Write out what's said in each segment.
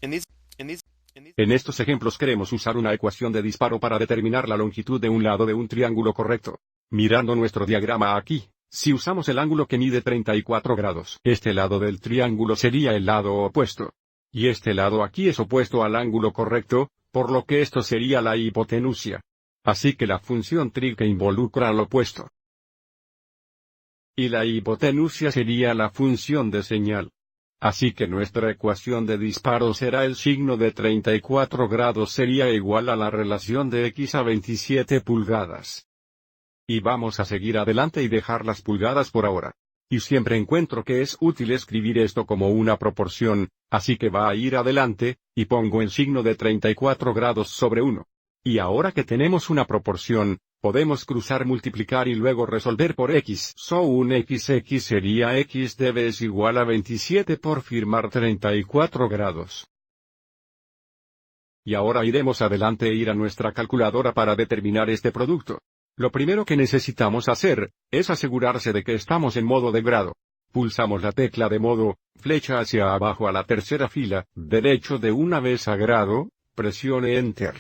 En estos ejemplos queremos usar una ecuación de disparo para determinar la longitud de un lado de un triángulo correcto. Mirando nuestro diagrama aquí, si usamos el ángulo que mide 34 grados, este lado del triángulo sería el lado opuesto. Y este lado aquí es opuesto al ángulo correcto, por lo que esto sería la hipotenusa. Así que la función trig involucra al opuesto. Y la hipotenusa sería la función de señal. Así que nuestra ecuación de disparo será el signo de 34 grados sería igual a la relación de x a 27 pulgadas. Y vamos a seguir adelante y dejar las pulgadas por ahora. Y siempre encuentro que es útil escribir esto como una proporción, así que va a ir adelante, y pongo el signo de 34 grados sobre 1. Y ahora que tenemos una proporción, podemos cruzar multiplicar y luego resolver por x. So un xx sería x debe es igual a 27 por firmar 34 grados. Y ahora iremos adelante e ir a nuestra calculadora para determinar este producto. Lo primero que necesitamos hacer, es asegurarse de que estamos en modo de grado. Pulsamos la tecla de modo, flecha hacia abajo a la tercera fila, derecho de una vez a grado, presione Enter.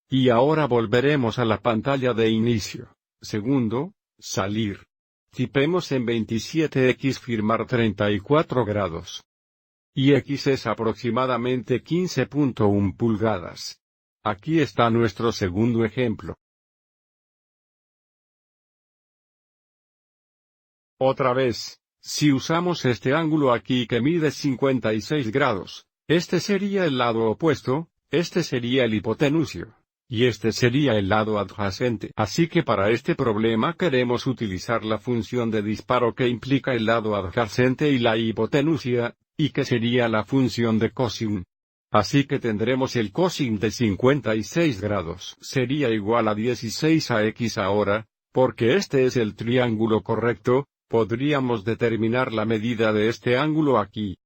Y ahora volveremos a la pantalla de inicio. Segundo, salir. Tipemos en 27x firmar 34 grados. Y x es aproximadamente 15.1 pulgadas. Aquí está nuestro segundo ejemplo. Otra vez, si usamos este ángulo aquí que mide 56 grados, este sería el lado opuesto, este sería el hipotenusio. Y este sería el lado adyacente. Así que para este problema queremos utilizar la función de disparo que implica el lado adyacente y la hipotenusa, y que sería la función de cosine. Así que tendremos el cosine de 56 grados. Sería igual a 16 a x ahora, porque este es el triángulo correcto, podríamos determinar la medida de este ángulo aquí.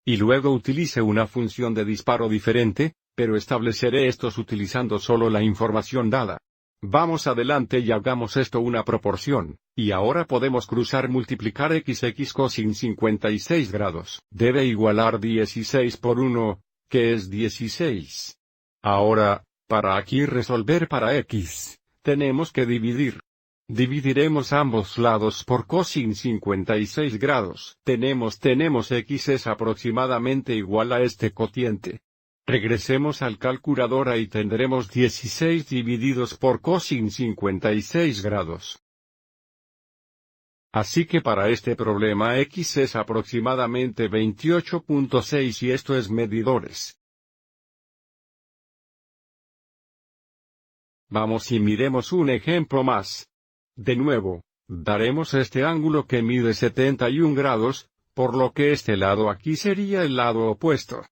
Y luego utilice una función de disparo diferente, pero estableceré estos utilizando solo la información dada. Vamos adelante y hagamos esto una proporción, y ahora podemos cruzar multiplicar xx cosine 56 grados. Debe igualar 16 por 1, que es 16. Ahora, para aquí resolver para x, tenemos que dividir. Dividiremos ambos lados por cosine 56 grados. Tenemos x es aproximadamente igual a este cociente. Regresemos al calculadora y tendremos 16 divididos por cosine 56 grados. Así que para este problema x es aproximadamente 28.6 y esto es medidores. Vamos y miremos un ejemplo más. De nuevo, daremos este ángulo que mide 71 grados, por lo que este lado aquí sería el lado opuesto.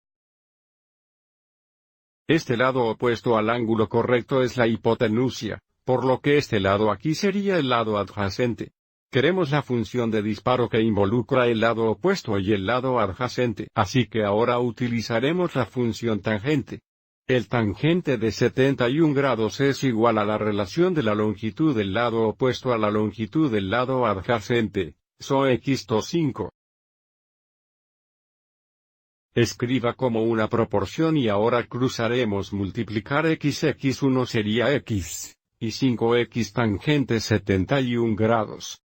Este lado opuesto al ángulo correcto es la hipotenusa, por lo que este lado aquí sería el lado adyacente. Queremos la función de disparo que involucra el lado opuesto y el lado adyacente, así que ahora utilizaremos la función tangente. El tangente de 71 grados es igual a la relación de la longitud del lado opuesto a la longitud del lado adyacente, so x to 5. Escriba como una proporción y ahora cruzaremos multiplicar x1 sería x, y 5x tangente 71 grados.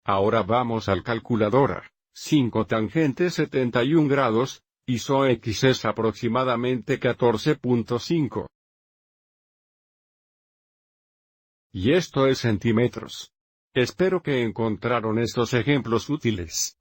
Ahora vamos al calculadora, 5 tangente 71 grados, y so x es aproximadamente 14.5. Y esto es centímetros. Espero que encontraron estos ejemplos útiles.